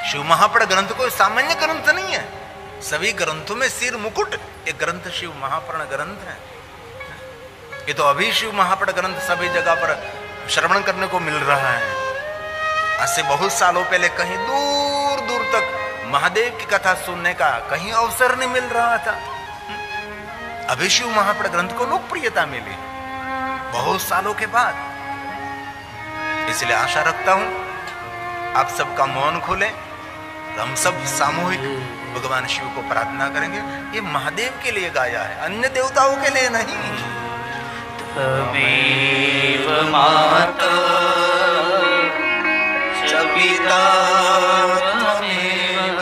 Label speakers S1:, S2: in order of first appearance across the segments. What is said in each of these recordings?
S1: शिव महापड़ ग्रंथ कोई सामान्य ग्रंथ नहीं है, सभी ग्रंथों में सिर मुकुट एक ग्रंथ शिव महापर्ण ग्रंथ है। ये तो अभी शिव महापड़ ग्रंथ सभी जगह पर श्रवण करने को मिल रहा है। आज से बहुत सालों पहले कहीं दूर दूर तक महादेव की कथा सुनने का कहीं अवसर नहीं मिल रहा था। अभी शिव महापड़ ग्रंथ को लोकप्रियता मिली बहुत सालों के बाद। इसलिए आशा रखता हूं आप सबका मौन खोलें, हम सब सामूहिक भगवान शिव को प्रार्थना करेंगे। ये महादेव के लिए गाया है, अन्य देवताओं के लिए नहीं।
S2: त्वमेव माता च पिता त्वमेव,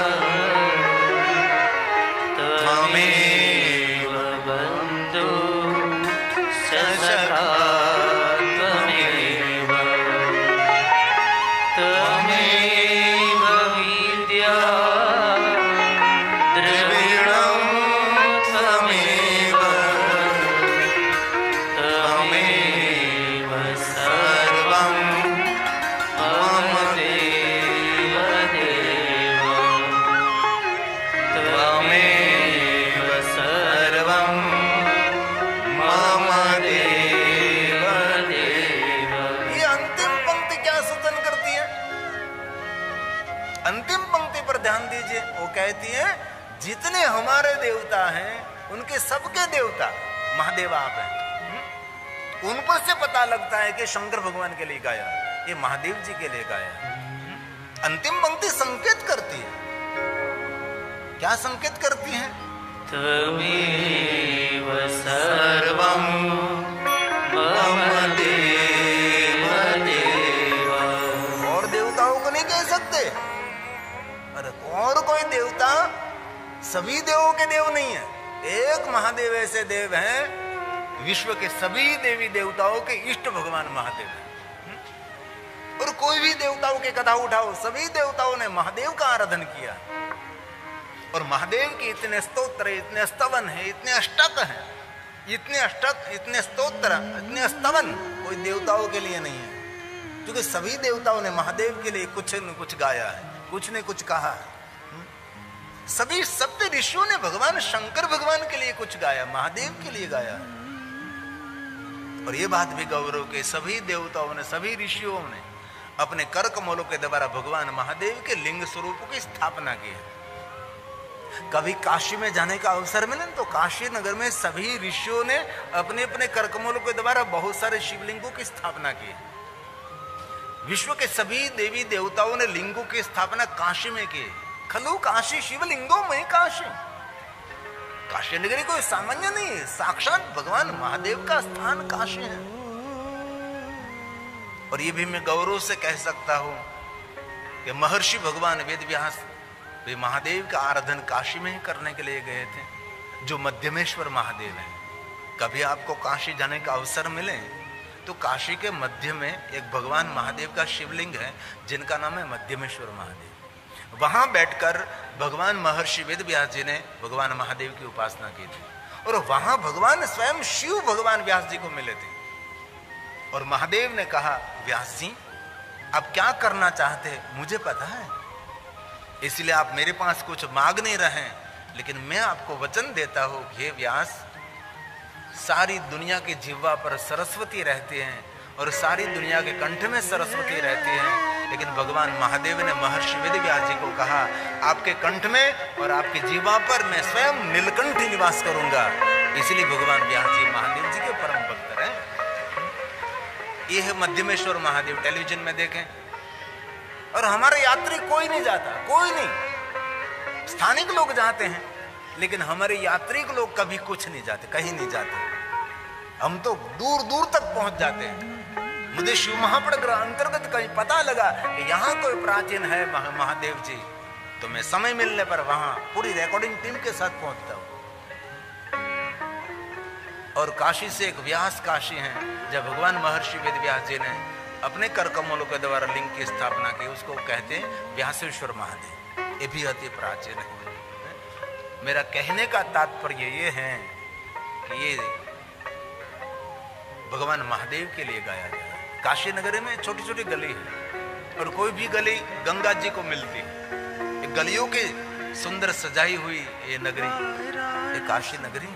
S2: त्वमेव बन्धु च सखा त्वमेव, त्वमेव विद्या द्रविणं त्वमेव, त्वमेव सर्वं मम देव देव, त्वमेव सर्वं मम देव देव।
S1: ये अंतिम पंक्ति क्या सूचन करती है? अंतिम पंक्ति पर ध्यान दीजिए, वो कहती है जितने हमारे देवता हैं उनके सबके देवता महादेव आप हैं। उन पर से पता लगता है कि शंकर भगवान के लिए गाया, ये महादेव जी के लिए गाया। अंतिम पंक्ति संकेत करती है, क्या संकेत करती है?
S2: त्वमेव सर्वं मम देव देव।
S1: और देवताओं को नहीं कह सकते। अरे और कोई देवता सभी देवों के देव नहीं है, एक महादेव ऐसे देव हैं, विश्व के सभी देवी देवताओं के इष्ट भगवान महादेव हैं। और कोई भी देवताओं की कथा उठाओ, सभी देवताओं ने महादेव का आराधन किया। और महादेव के इतने स्तोत्र, इतने स्तवन है, इतने अष्टक हैं, इतने अष्टक, इतने स्तोत्र, इतने स्तवन कोई देवताओं के लिए नहीं है, क्योंकि सभी देवताओं ने महादेव के लिए कुछ न कुछ गाया है, कुछ न कुछ कहा है। सभी सप्त ऋषियों ने भगवान शंकर भगवान के लिए कुछ गाया, महादेव के लिए गाया है। और ये बात भी गौरव के सभी देवताओं ने, सभी ऋषियों ने अपने कर कमलों के द्वारा भगवान महादेव के लिंग स्वरूपों की स्थापना की है। कभी काशी में जाने का अवसर मिले तो काशी नगर में सभी ऋषियों ने अपने अपने कर कमलों के द्वारा बहुत सारे शिवलिंगों की स्थापना की है। विश्व के सभी देवी देवताओं ने लिंगों की स्थापना काशी में की। खलु काशी शिवलिंगों में काशी। काशी नगरी कोई सामान्य नहीं है, साक्षात भगवान महादेव का स्थान काशी है। और ये भी मैं गौरव से कह सकता हूं कि महर्षि भगवान वेद व्यास वे महादेव का आराधन काशी में ही करने के लिए गए थे, जो मध्यमेश्वर महादेव हैं। कभी आपको काशी जाने का अवसर मिले तो काशी के मध्य में एक भगवान महादेव का शिवलिंग है जिनका नाम है मध्यमेश्वर महादेव। वहां बैठकर भगवान महर्षि वेद व्यास जी ने भगवान महादेव की उपासना की थी। और वहां भगवान स्वयं शिव भगवान व्यास जी को मिले थे। और महादेव ने कहा, व्यास जी आप क्या करना चाहते हैं मुझे पता है, इसलिए आप मेरे पास कुछ मांग नहीं रहे, लेकिन मैं आपको वचन देता हूं हे व्यास, सारी दुनिया की जिह्वा पर सरस्वती रहती हैं और सारी दुनिया के कंठ में सरस्वती रहती हैं, लेकिन भगवान महादेव ने महर्षि वेद व्यास जी को कहा आपके कंठ में और आपकी जिह्वा पर मैं स्वयं नीलकंठ निवास करूंगा। इसलिए भगवान व्यास जी महादेव जी के परम भक्त हैं। ये है मध्यमेश्वर महादेव, टेलीविजन में देखें। और हमारे यात्री कोई नहीं जाता, कोई नहीं, स्थानिक लोग जाते हैं, लेकिन हमारे यात्री लोग कभी कुछ नहीं जाते, कहीं नहीं जाते। हम तो दूर दूर तक पहुंच जाते हैं। मुझे शिव महापड़ अंतर्गत कहीं पता लगा कि यहाँ कोई प्राचीन है महादेव जी, तो मैं समय मिलने पर वहां पूरी रिकॉर्डिंग टीम के साथ पहुंचता हूं। और काशी से एक व्यास काशी है, जब भगवान महर्षि वेद व्यास जी ने अपने कर कमलों के द्वारा लिंग की स्थापना की, उसको कहते हैं व्यासेश्वर महादेव। ये भी अति प्राचीन है। मेरा कहने का तात्पर्य ये है कि ये भगवान महादेव के लिए गाया गया है। काशी नगरी में छोटी छोटी गली है और कोई भी गली गंगा जी को मिलती है। गलियों के सुंदर सजाई हुई ये नगरी, ये काशी नगरी,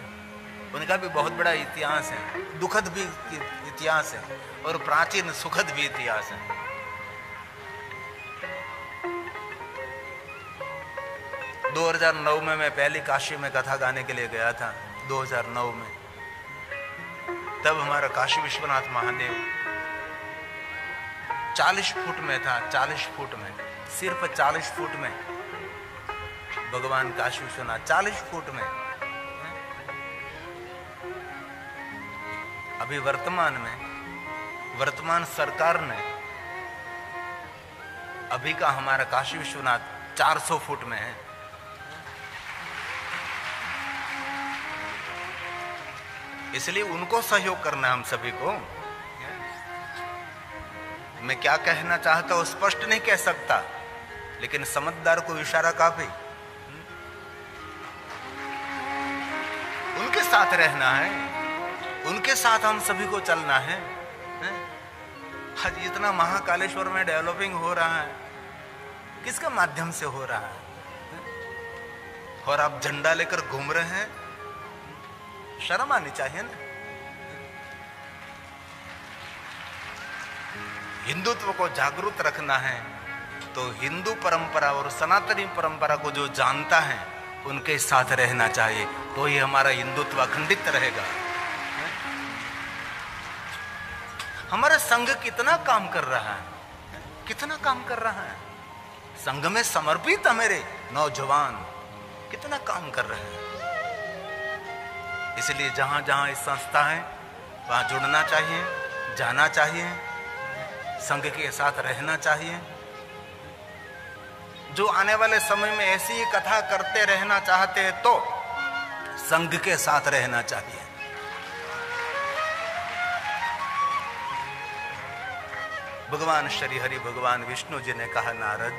S1: उनका भी बहुत बड़ा इतिहास है, दुखद भी इतिहास है और प्राचीन सुखद भी इतिहास है। 2009 में मैं पहली काशी में कथा गाने के लिए गया था, 2009 में। तब हमारा काशी विश्वनाथ महादेव 40 फुट में था, 40 फुट में, सिर्फ 40 फुट में भगवान काशी विश्वनाथ, 40 फुट में। अभी वर्तमान में, वर्तमान सरकार ने अभी का हमारा काशी विश्वनाथ 400 फुट में है। इसलिए उनको सहयोग करना हम सभी को। मैं क्या कहना चाहता हूं स्पष्ट नहीं कह सकता, लेकिन समझदार को इशारा काफी। उनके साथ रहना है, उनके साथ हम सभी को चलना है। आज इतना महाकालेश्वर में डेवलपिंग हो रहा है, किसके माध्यम से हो रहा है? और आप झंडा लेकर घूम रहे हैं, शर्म आनी चाहिए ना। हिंदुत्व को जागरूक रखना है तो हिंदू परंपरा और सनातनी परंपरा को जो जानता है उनके साथ रहना चाहिए, तो ही हमारा हिंदुत्व अखंडित रहेगा। हमारा संघ कितना काम कर रहा है, कितना काम कर रहा है। संघ में समर्पित हमारे नौजवान कितना काम कर रहे हैं। इसलिए जहां जहां इस संस्था है वहां जुड़ना चाहिए, जाना चाहिए, संघ के साथ रहना चाहिए। जो आने वाले समय में ऐसी ही कथा करते रहना चाहते हैं तो संघ के साथ रहना चाहिए। भगवान श्री हरि भगवान विष्णु जी ने कहा, नारद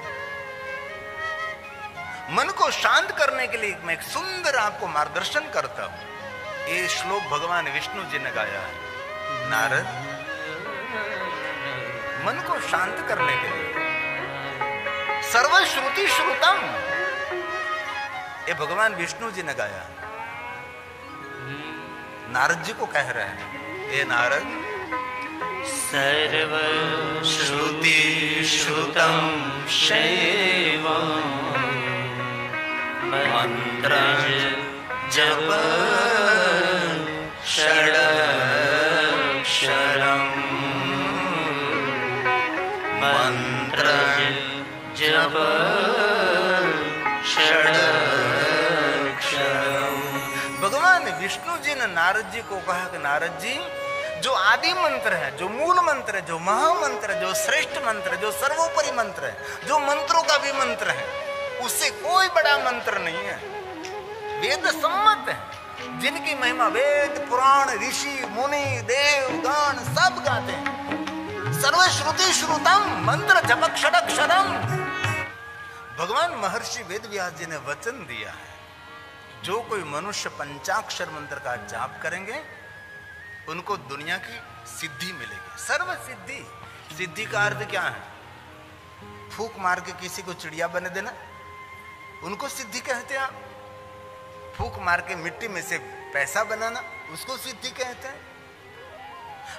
S1: मन को शांत करने के लिए मैं एक सुंदर आपको मार्गदर्शन करता हूं। ये श्लोक भगवान विष्णु जी ने गाया है। नारद, मन को शांत करने के लिए सर्वश्रुति श्रुतम, ये भगवान विष्णु जी ने गाया। नारद जी को कह रहे हैं, ये नारद,
S2: सर्व श्रुति श्रुतम शैवम मंत्र जप षडक्षरम, मंत्र जप षडक्षरम।
S1: भगवान विष्णु जी ने नारद जी को कहा कि नारद जी, जो आदि मंत्र है, जो मूल मंत्र है, जो महामंत्र है, जो श्रेष्ठ मंत्र है, जो सर्वोपरि मंत्र है, जो मंत्रों का भी मंत्र है, उससे कोई बड़ा मंत्र नहीं है। वेद सम्मत है, जिनकी महिमा वेद पुराण ऋषि मुनि देव गण सब गाते हैं। सर्वश्रुति श्रुतम मंत्र जपक षडक्षरम। भगवान महर्षि वेदव्यास जी ने वचन दिया है, जो कोई मनुष्य पंचाक्षर मंत्र का जाप करेंगे उनको दुनिया की सिद्धि मिलेगी, सर्व सिद्धि। सिद्धि का अर्थ क्या है? फूंक मार के किसी को चिड़िया बने देना, उनको सिद्धि कहते हैं। आप फूंक मार के मिट्टी में से पैसा बनाना, उसको सिद्धि कहते हैं।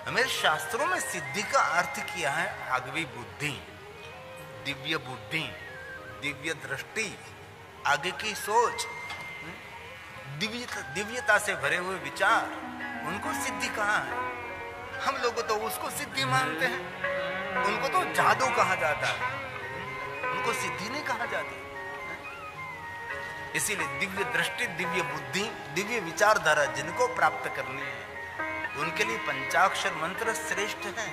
S1: हमारे शास्त्रों में सिद्धि का अर्थ किया है आगवी बुद्धि, दिव्य बुद्धि, दिव्य दृष्टि, आगे की सोच, दिव्यता से भरे हुए विचार, उनको सिद्धि कहा है। हम लोग तो उसको सिद्धि मानते हैं, उनको तो जादू कहा जाता है, उनको सिद्धि नहीं कहा जाती। इसीलिए दिव्य दृष्टि, दिव्य बुद्धि, दिव्य विचारधारा जिनको प्राप्त करनी है उनके लिए पंचाक्षर मंत्र श्रेष्ठ है।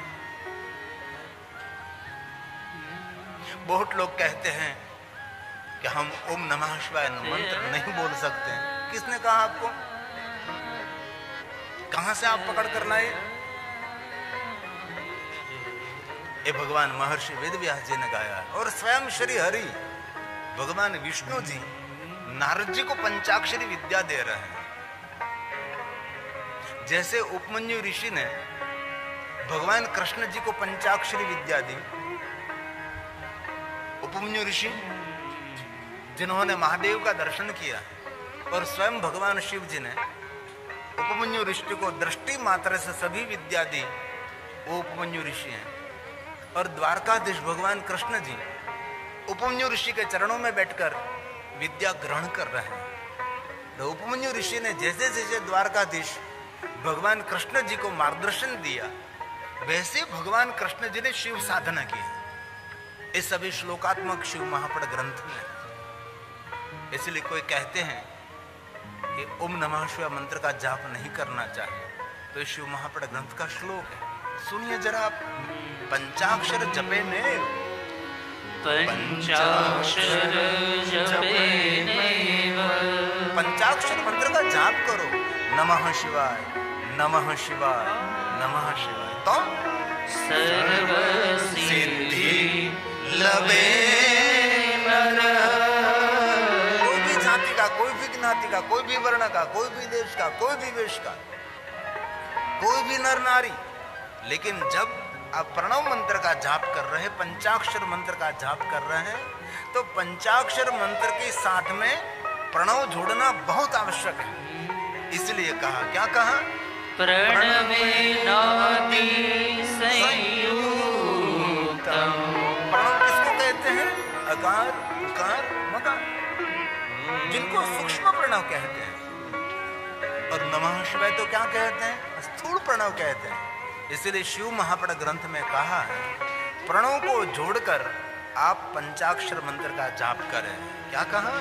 S1: बहुत लोग कहते हैं कि हम ओम नमः शिवाय मंत्र नहीं बोल सकते। किसने कहा आपको? कहां से आप पकड़ कर लाए? ये भगवान महर्षि वेदव्यास जी ने गाया और स्वयं श्री हरि भगवान विष्णु जी नारद जी को पंचाक्षरी विद्या दे रहे हैं। जैसे उपमन्यु ऋषि ने भगवान कृष्ण जी को पंचाक्षरी विद्या दी। उपमन्यु ऋषि जिन्होंने महादेव का दर्शन किया और स्वयं भगवान शिव जी ने उपमन्यु ऋषि को दृष्टि मात्र से सभी विद्या दी, वो उपमन्यु ऋषि हैं। और द्वारकाधीश भगवान कृष्ण जी उपमन्यु ऋषि के चरणों में बैठकर विद्या ग्रहण कर रहे हैं। तो उपमन्यु ऋषि ने जैसे जैसे द्वारकाधीश भगवान कृष्ण जी को मार्गदर्शन दिया, वैसे भगवान कृष्ण जी ने शिव साधना की। इस सभी श्लोकात्मक शिव महापड़ ग्रंथ में। इसलिए कोई कहते हैं कि ओम नमः शिवाय मंत्र का जाप नहीं करना चाहिए, तो शिव महापड़ ग्रंथ का श्लोक है, सुनिए जरा आप। पंचाक्षर जपे ने,
S2: पंचाक्षर जपे नैव,
S1: पंचाक्षर मंत्र का जाप करो, नमः शिवाय नमः शिवाय नमः शिवाय, तो
S2: सर्व सिद्धि लभे नर।
S1: कोई भी जाति का, कोई भी ज्ञाति का, कोई भी वर्ण का, कोई भी देश का, कोई भी वेश का, कोई भी नर नारी, लेकिन जब आप प्रणव मंत्र का जाप कर रहे हैं, पंचाक्षर मंत्र का जाप कर रहे हैं, तो पंचाक्षर मंत्र के साथ में प्रणव जोड़ना बहुत आवश्यक है। इसलिए कहा, क्या कहा?
S2: प्रणवे नादि संयुक्तम।
S1: प्रणव किसको कहते हैं? अकार, उकार, मकार, जिनको सूक्ष्म प्रणव कहते हैं। और नमः शिवाय तो क्या कहते हैं? स्थूल प्रणव कहते हैं। इसलिए शिव महापड़ ग्रंथ में कहा है, प्रणव को जोड़कर आप पंचाक्षर मंत्र का जाप करें। क्या कहा?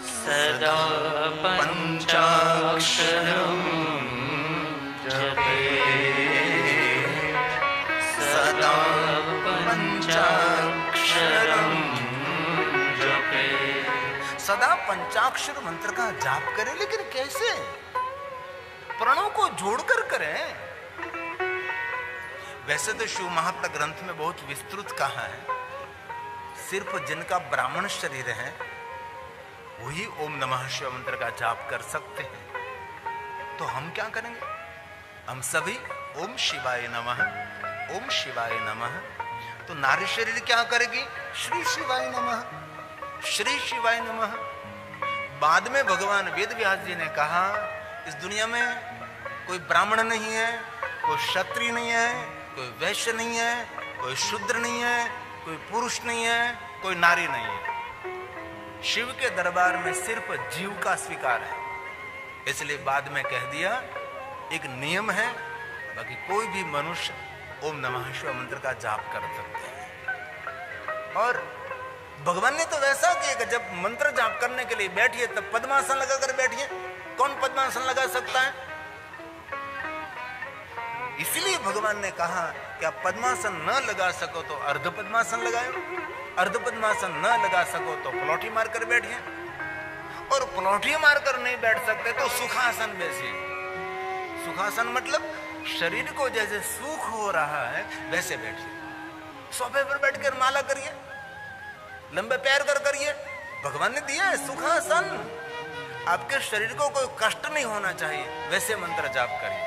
S2: सदा पंचाक्षरम जपे, सदा पंचाक्षरम जपे।
S1: सदा पंचाक्षर मंत्र का जाप करें, लेकिन कैसे? प्रणव को जोड़कर करें। वैसे तो शिव महापड़ ग्रंथ में बहुत विस्तृत कहा है, सिर्फ जिनका ब्राह्मण शरीर है वही ओम नमः शिवाय मंत्र का जाप कर सकते हैं। तो हम क्या करेंगे? हम सभी ओम शिवाय नमः, ओम शिवाय नमः। तो नारी शरीर क्या करेगी? श्री शिवाय नमः, श्री शिवाय नमः। बाद में भगवान वेद व्यास जी ने कहा, इस दुनिया में कोई ब्राह्मण नहीं है, कोई क्षत्रिय नहीं है, कोई वैश्य नहीं है, कोई शूद्र नहीं है, कोई पुरुष नहीं है, कोई नारी नहीं है। शिव के दरबार में सिर्फ जीव का स्वीकार है। इसलिए बाद में कह दिया, एक नियम है, बाकी कोई भी मनुष्य ओम नमः शिवाय मंत्र का जाप कर सकते हैं। और भगवान ने तो वैसा किया कि जब मंत्र जाप करने के लिए बैठिए तब पद्मासन लगाकर बैठिए। कौन पद्मासन लगा सकता है? इसलिए भगवान ने कहा कि आप पद्मासन न लगा सको तो अर्ध पद्मासन लगाओ, अर्ध पद्मासन न लगा सको तो पलौठी मारकर बैठिए, और पलौठी मारकर नहीं बैठ सकते तो सुखासन बैठिए। सुखासन मतलब शरीर को जैसे सुख हो रहा है वैसे बैठिए। सोफे पर बैठकर माला करिए, लंबे पैर कर करिए, भगवान ने दिया है सुखासन। आपके शरीर को कोई कष्ट नहीं होना चाहिए, वैसे मंत्र जाप करिए।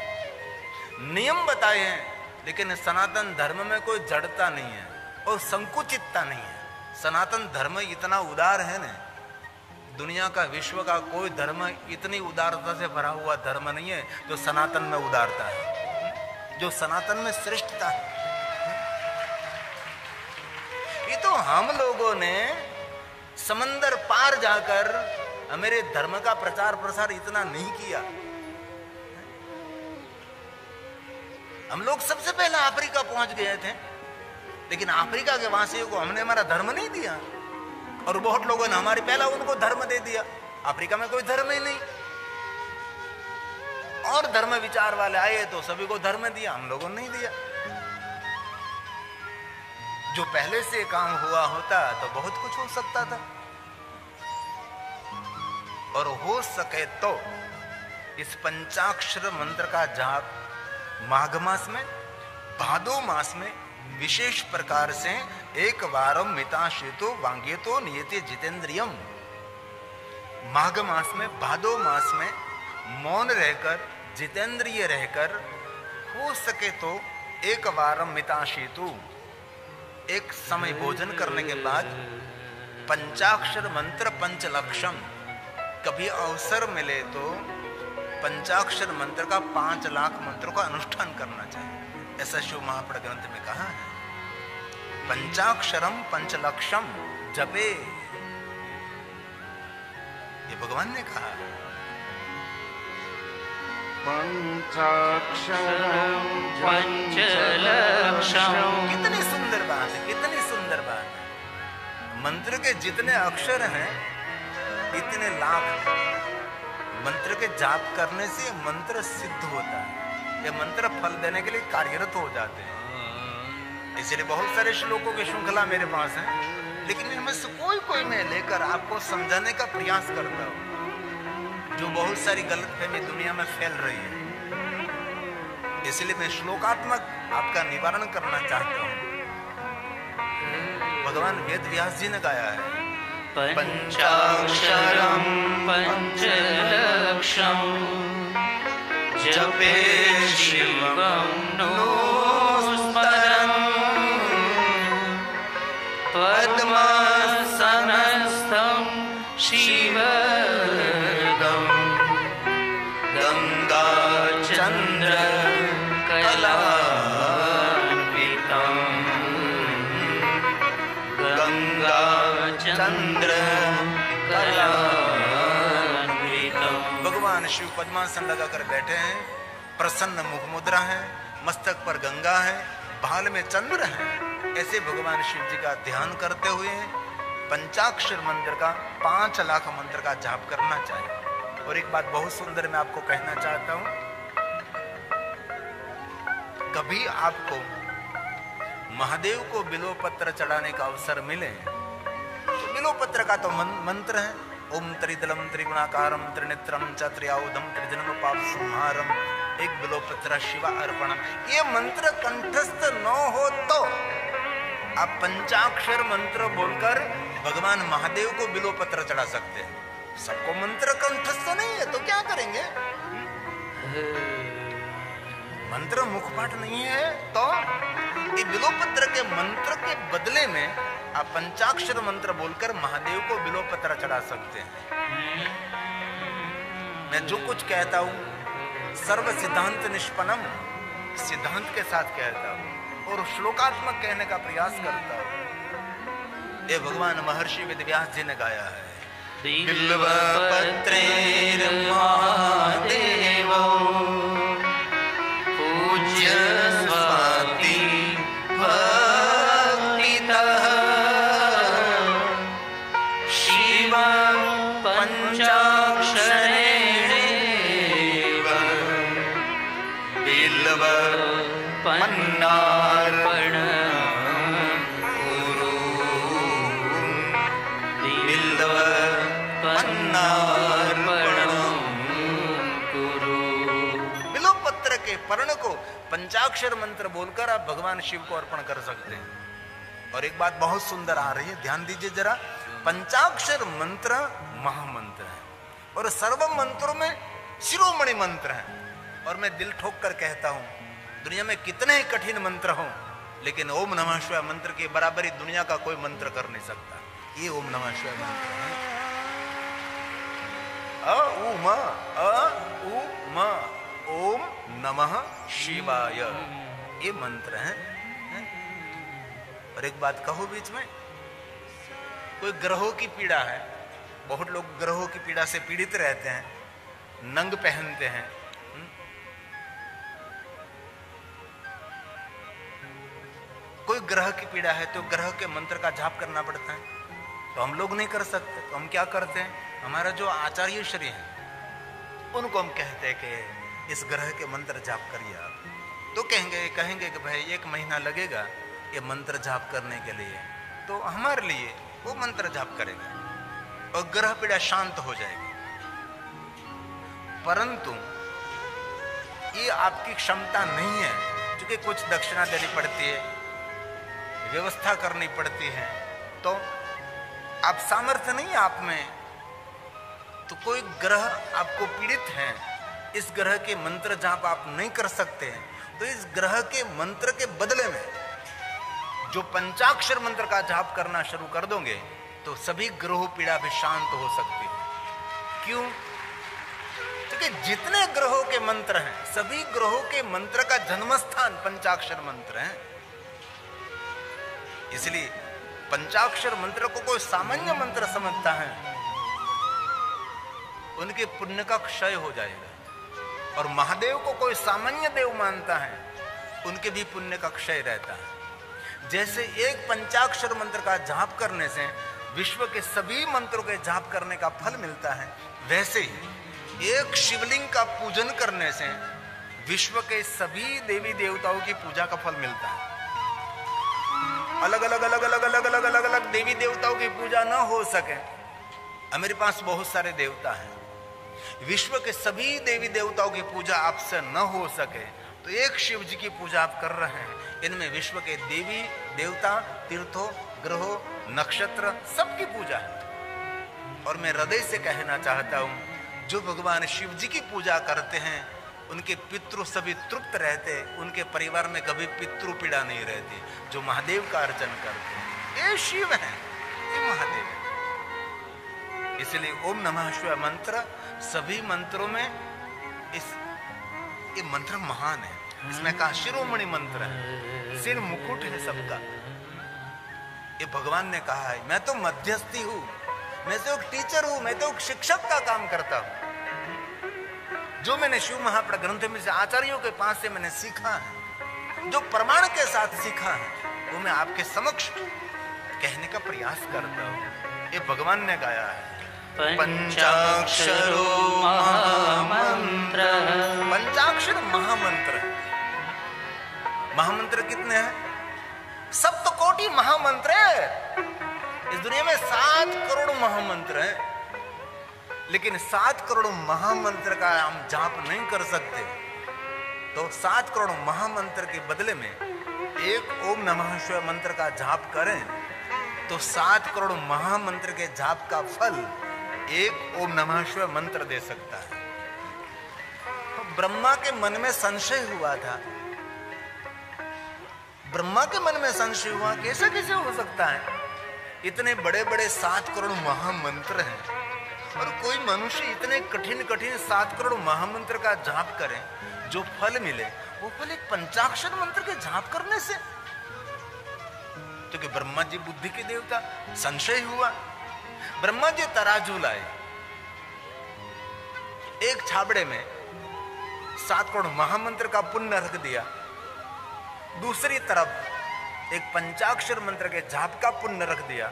S1: नियम बताए हैं, लेकिन सनातन धर्म में कोई जड़ता नहीं है और संकुचितता नहीं है। सनातन धर्म इतना उदार है ना, दुनिया का, विश्व का कोई धर्म इतनी उदारता से भरा हुआ धर्म नहीं है जो सनातन में उदारता है, जो सनातन में श्रेष्ठता है। ये तो हम लोगों ने समंदर पार जाकर मेरे धर्म का प्रचार प्रसार इतना नहीं किया। हम लोग सबसे पहले अफ्रीका पहुंच गए थे, लेकिन अफ्रीका के वासियों को हमने हमारा धर्म नहीं दिया, और बहुत लोगों ने हमारे पहला उनको धर्म दे दिया। अफ्रीका में कोई धर्म ही नहीं, और धर्म विचार वाले आए तो सभी को धर्म दिया, हम लोगों ने नहीं दिया। जो पहले से काम हुआ होता तो बहुत कुछ हो सकता था, और हो सके तो इस पंचाक्षर मंत्र का जाप माघ मास में, भादो मास में विशेष प्रकार से एक वारम मिताशेतो वांग्यतो नियते जितेंद्रियम। माघ मास में, भादो मास में मौन रहकर, जितेंद्रिय रहकर, हो सके तो एक वारम मिताशेतु, एक समय भोजन करने के बाद पंचाक्षर मंत्र पंचलक्षम, कभी अवसर मिले तो पंचाक्षर मंत्र का 5 लाख मंत्रों का अनुष्ठान करना चाहिए, ऐसा शिव महापुराण ग्रंथ में कहा है। पंचाक्षरम पंचलक्षम जपे, ये भगवान ने कहा है।
S2: पंचाक्षरम पंचलक्षम,
S1: कितनी सुंदर बात है, कितनी सुंदर बात है। मंत्र के जितने अक्षर हैं इतने लाख, मंत्र के जाप करने से मंत्र सिद्ध होता है, ये मंत्र फल देने के लिए कार्यरत हो जाते हैं। इसलिए बहुत सारे श्लोकों की श्रृंखला मेरे पास है, लेकिन इनमें से कोई कोई मैं लेकर आपको समझाने का प्रयास करता हूँ, जो बहुत सारी गलतफहमी दुनिया में फैल रही है। इसलिए मैं श्लोकात्मक आपका निवारण करना चाहता हूँ। भगवान वेद व्यास जी ने गाया है,
S2: पंचाक्षरम पंचलक्षम जपे शिवं नो स्मरन् पद्मासनस्थं शिवदं गंगाचन्द्र कलान्वितं गंगाचन्द्र कलान्वितं।
S1: भगवान शिव पद्मासन लगाकर बैठे हैं, प्रसन्न मुख मुद्रा है, मस्तक पर गंगा है, भाल में चंद्र है। ऐसे भगवान शिव जी का ध्यान करते हुए पंचाक्षर मंत्र का 5 लाख मंत्र का जाप करना चाहिए। और एक बात बहुत सुंदर मैं आपको कहना चाहता हूं, कभी आपको महादेव को बिल्वपत्र चढ़ाने का अवसर मिले तो बिल्वपत्र का तो मंत्र है, ओम त्रिदलम त्रिगुणाकारम त्रिनेत्रम च त्रियाउधम त्रिजन्म पाप संहारम एक बिल्वपत्र शिवा अर्पणम। ये मंत्र कंठस्थ न हो तो आप पंचाक्षर मंत्र बोलकर भगवान महादेव को बिल्वपत्र चढ़ा सकते हैं। सबको मंत्र कंठस्थ नहीं है तो क्या करेंगे? मंत्र मुखपाठ नहीं है तो ये बिल्वपत्र के मंत्र के बदले में आप पंचाक्षर मंत्र बोलकर महादेव को बिल्वपत्र चढ़ा सकते हैं। मैं जो कुछ कहता हूं सर्व सिद्धांत निष्पन्नम, सिद्धांत के साथ कहता हूं और श्लोकात्मक कहने का प्रयास करता हूं। ये भगवान महर्षि वेदव्यास जी ने गाया है,
S2: बिल्वपत्रेर्महादेवो पूज्य स्वाति भक्तितः शिवं पंचाक्षरेणैव बिल्वपन्नार्पणम्
S1: बिल्वपत्र के पर्ण को पंचाक्षर मंत्र बोलकर आप भगवान शिव को अर्पण कर सकते हैं। और एक बात बहुत सुंदर आ रही है, ध्यान दीजिए जरा। पंचाक्षर मंत्र महामंत्र है और सर्व मंत्रों में शिरोमणि मंत्र है। और मैं दिल ठोक कर कहता हूं, दुनिया में कितने ही कठिन मंत्र हो, लेकिन ओम नमः शिवाय मंत्र की बराबरी दुनिया का कोई मंत्र कर नहीं सकता। ये ओम नमः शिवाय मंत्र है। ओम नमः शिवाय ये मंत्र है। और एक बात कहूं बीच में, कोई ग्रहों की पीड़ा है, बहुत लोग ग्रहों की पीड़ा से पीड़ित रहते हैं, नंग पहनते हैं। कोई ग्रह की पीड़ा है तो ग्रह के मंत्र का जाप करना पड़ता है, तो हम लोग नहीं कर सकते। तो हम क्या करते हैं, हमारा जो आचार्य श्री है उनको हम कहते हैं कि इस ग्रह के मंत्र जाप करिए आप। तो कहेंगे कि भाई 1 महीना लगेगा ये मंत्र जाप करने के लिए, तो हमारे लिए वो मंत्र जाप करेंगे और ग्रह पीड़ा शांत हो जाएगी। परंतु ये आपकी क्षमता नहीं है, क्योंकि कुछ दक्षिणा देनी पड़ती है, व्यवस्था करनी पड़ती है, तो आप सामर्थ्य नहीं है आप में। तो कोई ग्रह आपको पीड़ित है, इस ग्रह के मंत्र जाप आप नहीं कर सकते हैं, तो इस ग्रह के मंत्र के बदले में जो पंचाक्षर मंत्र का जाप करना शुरू कर दोगे, तो सभी ग्रह पीड़ा भी शांत हो सकती है। क्यों? क्योंकि जितने ग्रहों के मंत्र हैं, सभी ग्रहों के मंत्र का जन्मस्थान पंचाक्षर मंत्र है। इसलिए पंचाक्षर मंत्र को कोई सामान्य मंत्र समझता है, उनके पुण्य का क्षय हो जाएगा। और महादेव को कोई सामान्य देव मानता है, उनके भी पुण्य का क्षय रहता है। जैसे एक पंचाक्षर मंत्र का जाप करने से विश्व के सभी मंत्रों के जाप करने का फल मिलता है, वैसे ही एक शिवलिंग का पूजन करने से विश्व के सभी देवी देवताओं की पूजा का फल मिलता है। अलग अलग अलग अलग अलग अलग अलग अलग देवी देवताओं की पूजा ना हो सके, मेरे पास बहुत सारे देवता हैं, विश्व के सभी देवी देवताओं की पूजा आपसे न हो सके, तो एक शिव जी की पूजा आप कर रहे हैं, इनमें विश्व के देवी देवता, तीर्थों, ग्रहों, नक्षत्र सबकी पूजा है। और मैं हृदय से कहना चाहता हूं, जो भगवान शिव जी की पूजा करते हैं उनके पितृ सभी तृप्त रहते, उनके परिवार में कभी पितृ पीड़ा नहीं रहती। जो महादेव का अर्चन करते हैं ये शिव है, ये महादेव है। इसलिए ओम नमः शिवाय मंत्र सभी मंत्रों में ये मंत्र महान है। इसमें कहा शिरोमणि मंत्र है, सिर मुकुट है सबका। ये भगवान ने कहा है, मैं तो मध्यस्थी हूं, मैं तो एक टीचर हूं, मैं तो एक शिक्षक का काम करता हूं। जो मैंने शिव महाप्र ग्रंथ में से आचार्यों के पास से मैंने सीखा है, जो प्रमाण के साथ सीखा है, वो मैं आपके समक्ष कहने का प्रयास करता हूं। ये भगवान ने गाया है।
S2: पंचाक्षरो महामंत्र,
S1: पंचाक्षर महामंत्र। महामंत्र कितने हैं? सप्तकोटि महामंत्र है। इस दुनिया में 7 करोड़ महामंत्र हैं, लेकिन 7 करोड़ महामंत्र का हम जाप नहीं कर सकते। तो 7 करोड़ महामंत्र के बदले में एक ओम नमः शिवाय मंत्र का जाप करें, तो 7 करोड़ महामंत्र के जाप का फल एक ओम नमः शिवाय मंत्र दे सकता है। तो ब्रह्मा के मन में संशय हुआ था, ब्रह्मा के मन में संशय हुआ, कैसे कैसे हो सकता है, इतने बड़े बड़े 7 करोड़ महामंत्र हैं और कोई मनुष्य इतने कठिन कठिन 7 करोड़ महामंत्र का जाप करे, जो फल मिले वो फल एक पंचाक्षर मंत्र के जाप करने से। क्योंकि ब्रह्मा जी बुद्धि के देवता, संशय हुआ। ब्रह्मा जी तराजू लाए, एक छाबड़े में 7 करोड़ महामंत्र का पुण्य रख दिया, दूसरी तरफ एक पंचाक्षर मंत्र के जाप का पुण्य रख दिया,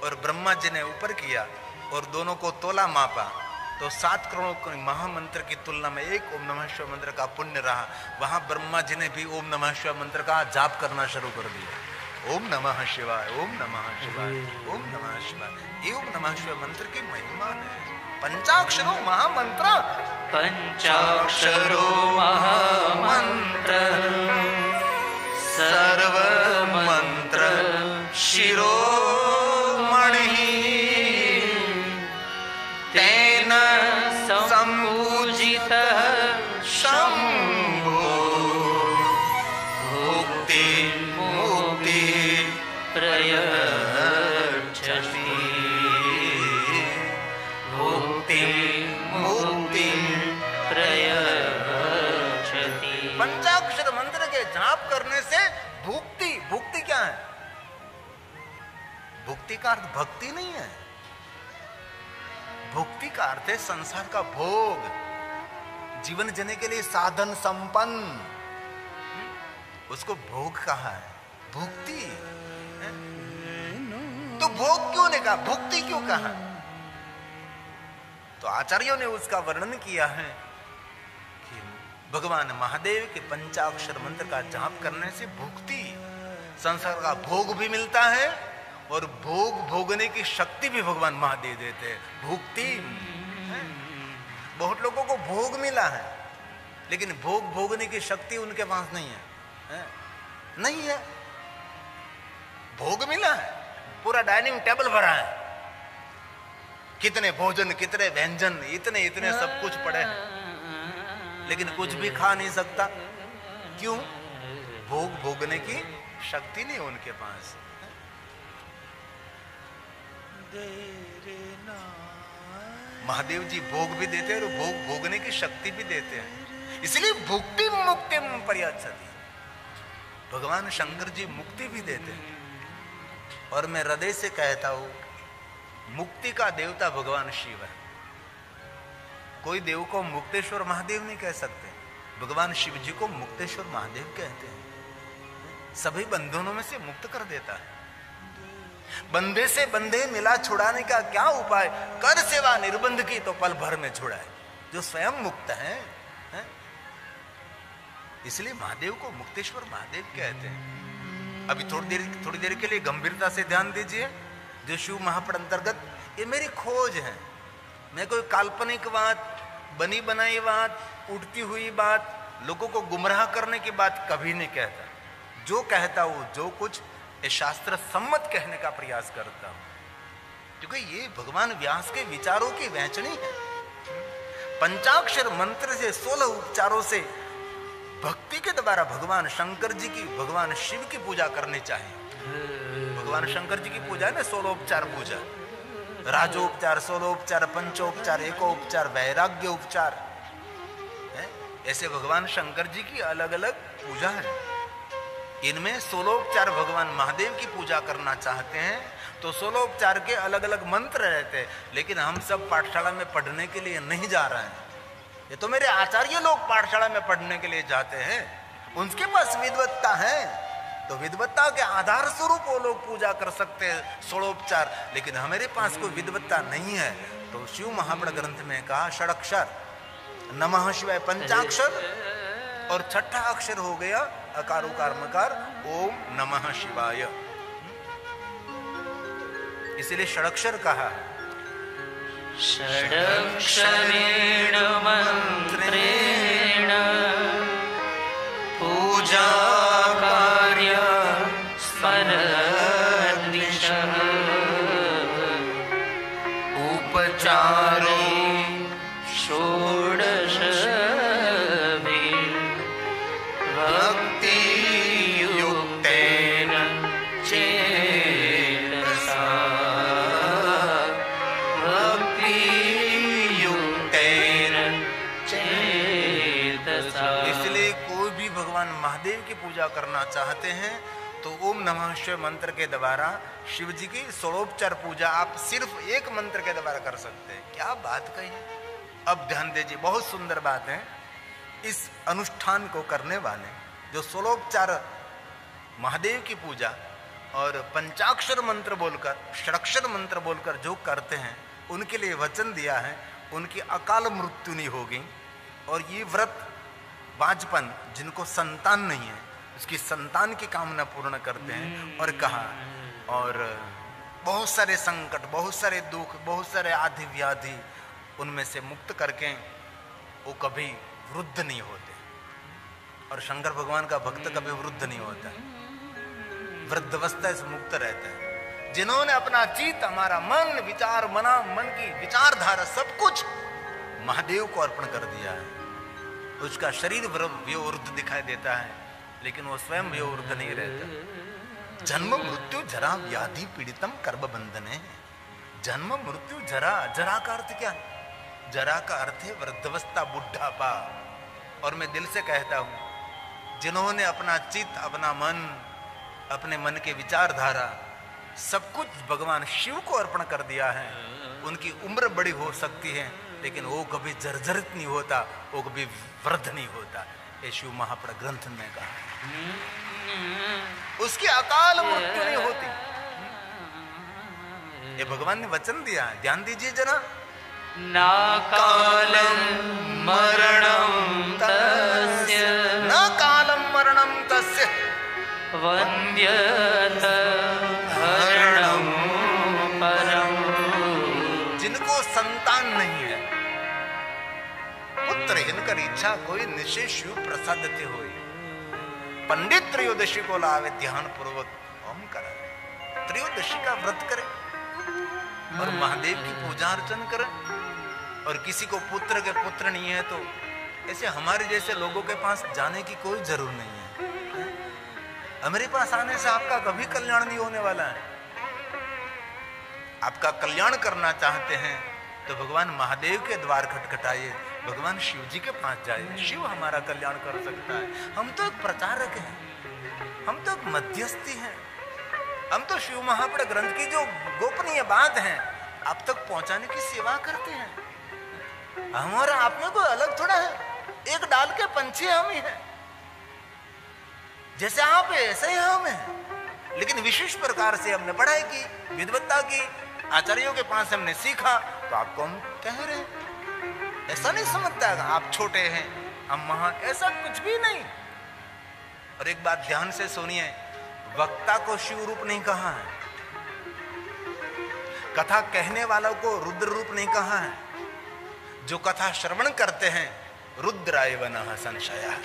S1: और ब्रह्मा जी ने ऊपर किया और दोनों को तोला मापा, तो 7 करोड़ महामंत्र की तुलना में एक ओम नमः शिवाय मंत्र का पुण्य रहा। वहां ब्रह्मा जी ने भी ओम नमः शिवाय मंत्र का जाप करना शुरू कर दिया। ओम नमः शिवाय, ओम नमः शिवाय, ओम नमः शिवाय। ये ओम नमः शिवाय मंत्र की महिमा है। पंचाक्षरो महामंत्र,
S2: पंचाक्षरो महामंत्र, सर्व मंत्र शिरोमणि, तेन संपूजितः शंभो भुक्ति मुक्ति प्रयच्छति, भुक्ति मुक्ति प्रयच्छति।
S1: पंचाक्षर मंत्र के जाप करने से भुक्ति, भुक्ति क्या है? भुक्ति का अर्थ भक्ति नहीं है, भुक्ति का अर्थ है संसार का भोग, जीवन जीने के लिए साधन संपन्न, उसको भोग कहा है, भुक्ति। तो भोग क्यों नहीं कहा, भुक्ति क्यों कहा? तो आचार्यों ने उसका वर्णन किया है कि भगवान महादेव के पंचाक्षर मंत्र का जाप करने से भुक्ति, संसार का भोग भी मिलता है और भोग भोगने की शक्ति भी भगवान महादेव देते हैं। भुक्ति, बहुत लोगों को भोग मिला है, लेकिन भोग भोगने की शक्ति उनके पास नहीं है, नहीं है। भोग मिला है, पूरा डाइनिंग टेबल भरा है, कितने भोजन, कितने व्यंजन, इतने इतने सब कुछ पड़े हैं, लेकिन कुछ भी खा नहीं सकता। क्यों? भोग भोगने की शक्ति नहीं उनके पास। महादेव जी भोग भी देते हैं और भोग भोगने की शक्ति भी देते हैं, इसलिए भुक्ति मुक्ति पर्याचति। भगवान शंकर जी मुक्ति भी देते हैं। और मैं हृदय से कहता हूं, मुक्ति का देवता भगवान शिव है। कोई देव को मुक्तेश्वर महादेव नहीं कह सकते, भगवान शिव जी को मुक्तेश्वर महादेव कहते हैं। सभी बंधनों में से मुक्त कर देता है। बंधे से बंधे मिला छुड़ाने का क्या उपाय, कर सेवा निर्बंध की तो पल भर में छुड़ाए, जो स्वयं मुक्त है? इसलिए महादेव को मुक्तेश्वर महादेव कहते हैं। अभी थोड़ी देर के लिए गंभीरता से ध्यान दीजिए। जो शिव महापड़ अंतर्गत, ये मेरी खोज है। मैं कोई काल्पनिक बात, बनी बनाई बात, उठती हुई बात, लोगों को गुमराह करने की बात कभी नहीं कहता। जो कहता हूं, जो कुछ ये शास्त्र सम्मत कहने का प्रयास करता हूं, क्योंकि ये भगवान व्यास के विचारों की वहंचनी है। पंचाक्षर मंत्र से 16 उपचारों से भक्ति के द्वारा भगवान शंकर जी की, भगवान शिव की पूजा करनी चाहिए। भगवान शंकर जी की पूजा है ना 16 उपचार पूजा, राजोपचार, 16 उपचार, पंचोपचार, एकोपचार, वैराग्य उपचार, ऐसे भगवान शंकर जी की अलग अलग पूजा है। इनमें 16 उपचार भगवान महादेव की पूजा करना चाहते हैं तो 16 उपचार के अलग अलग मंत्र रहते हैं, लेकिन हम सब पाठशाला में पढ़ने के लिए नहीं जा रहे हैं। ये तो मेरे आचार्य लोग पाठशाला में पढ़ने के लिए जाते हैं, उनके पास विद्वत्ता है, तो विद्वत्ता के आधार स्वरूप वो लोग पूजा कर सकते हैं 16 उपचार, लेकिन हमारे पास कोई विद्वत्ता नहीं है। तो शिव महापड़ ग्रंथ में कहा षडक्षर, नमः शिवाय पंचाक्षर, और छठा अक्षर हो गया अकार उकार मकार, ओम नमः शिवाय। इसलिए षडक्षर कहा।
S2: षडक्षरेण मंत्रेण पूजा कार्य स्मरनिशः उपचारो षोडश भक्ति युक्तेन चेतसा भक्ति युक्तेन चेतसा।
S1: इसलिए कोई भी भगवान महादेव की पूजा करना चाहते हैं तो ओम नमः शिवाय मंत्र के द्वारा शिव जी की 16 उपचार पूजा आप सिर्फ एक मंत्र के द्वारा कर सकते हैं। क्या बात कही। अब ध्यान दीजिए, बहुत सुंदर बात है। इस अनुष्ठान को करने वाले जो 16 उपचार महादेव की पूजा और पंचाक्षर मंत्र बोलकर, षडक्षर मंत्र बोलकर जो करते हैं, उनके लिए वचन दिया है उनकी अकाल मृत्यु नहीं होगी। और ये व्रत बाजपन, जिनको संतान नहीं है, उसकी संतान की कामना पूर्ण करते हैं। और कहा, और बहुत सारे संकट, बहुत सारे दुख, बहुत सारे आदि व्याधि उनमें से मुक्त करके वो कभी वृद्ध नहीं होते। और शंकर भगवान का भक्त कभी वृद्ध नहीं होता, वृद्धावस्था से मुक्त रहता है। जिन्होंने अपना चित्त, हमारा मन, विचार, मन की विचारधारा सब कुछ महादेव को अर्पण कर दिया है, उसका शरीर वयोवृद्ध दिखाई देता है, लेकिन वो स्वयं वयोवृद्ध नहीं रहता। जन्म मृत्यु जरा व्याधि पीड़ितम कर्म बंधने। जन्म मृत्यु जरा, जरा का अर्थ क्या? जरा का अर्थ है वृद्धावस्था, बुढ़ापा। और मैं दिल से कहता हूं, जिन्होंने अपना चित्त, अपना मन, अपने मन के विचारधारा सब कुछ भगवान शिव को अर्पण कर दिया है, उनकी उम्र बड़ी हो सकती है लेकिन वो कभी जर्जरित नहीं होता, वो कभी वृद्ध नहीं होता। ये शिव महापड़ ग्रंथ में कहा, उसकी अकाल मृत्यु नहीं होती। ये भगवान ने वचन दिया है, ध्यान दीजिए जरा।
S2: ना कालं मरणं तस्य,
S1: ना कालं मरणं तस्य,
S2: वन्द्यत हरणं परं।
S1: जिनको संतान नहीं है, पुत्र हिनकर इच्छा कोई निश्चय शिव प्रसादते होई। पंडित त्रयोदशी को लावे ध्यान पूर्वक होम करे, त्रयोदशी का व्रत करे और महादेव की पूजा अर्चन करे। और किसी को पुत्र के पुत्र नहीं है तो ऐसे हमारे जैसे लोगों के पास जाने की कोई जरूरत नहीं है। हमारे पास आने से आपका कभी कल्याण नहीं होने वाला है। आपका कल्याण करना चाहते हैं तो भगवान महादेव के द्वार खटखटाइए, भगवान शिव जी के पास जाइए, शिव हमारा कल्याण कर सकता है। हम तो एक प्रचारक हैं, हम तो एक मध्यस्थी हैं, हम तो शिव महापुराण ग्रंथ की जो गोपनीय बात है आप तक पहुंचाने की सेवा करते हैं। हम और आप में कोई अलग थोड़ा है, एक डाल के पंछी हम ही हैं, जैसे आप है ऐसे ही हम हैं। लेकिन विशेष प्रकार से हमने पढ़ाई की, विद्वत्ता की, आचार्यों के पास हमने सीखा, तो आपको हम कह रहे हैं। ऐसा नहीं समझता आप छोटे हैं हम महान, ऐसा कुछ भी नहीं। और एक बात ध्यान से सुनिए, वक्ता को शिव रूप नहीं कहा है, कथा कहने वालों को रुद्र रूप नहीं कहा है, जो कथा श्रवण करते हैं रुद्राय वनः संशयः,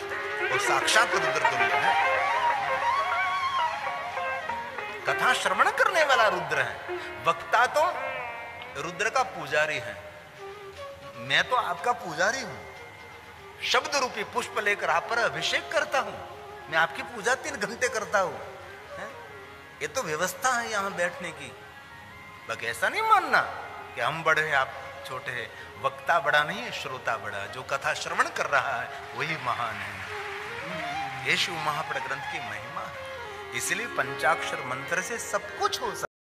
S1: वो साक्षात रुद्र तुल्य है। कथा श्रवण करने वाला रुद्र है, वक्ता तो रुद्र का पुजारी है। मैं तो आपका पुजारी हूं, शब्द रूपी पुष्प लेकर आप पर अभिषेक करता हूं, मैं आपकी पूजा 3 घंटे करता हूं। ये तो व्यवस्था है यहां बैठने की। बाकी ऐसा नहीं मानना कि हम बड़े हैं आप छोटे हैं। वक्ता बड़ा नहीं है, श्रोता बड़ा, जो कथा श्रवण कर रहा है वही महान है। ये शिव महापुराण ग्रंथ की महिमा है, इसलिए पंचाक्षर मंत्र से सब कुछ हो सकता है।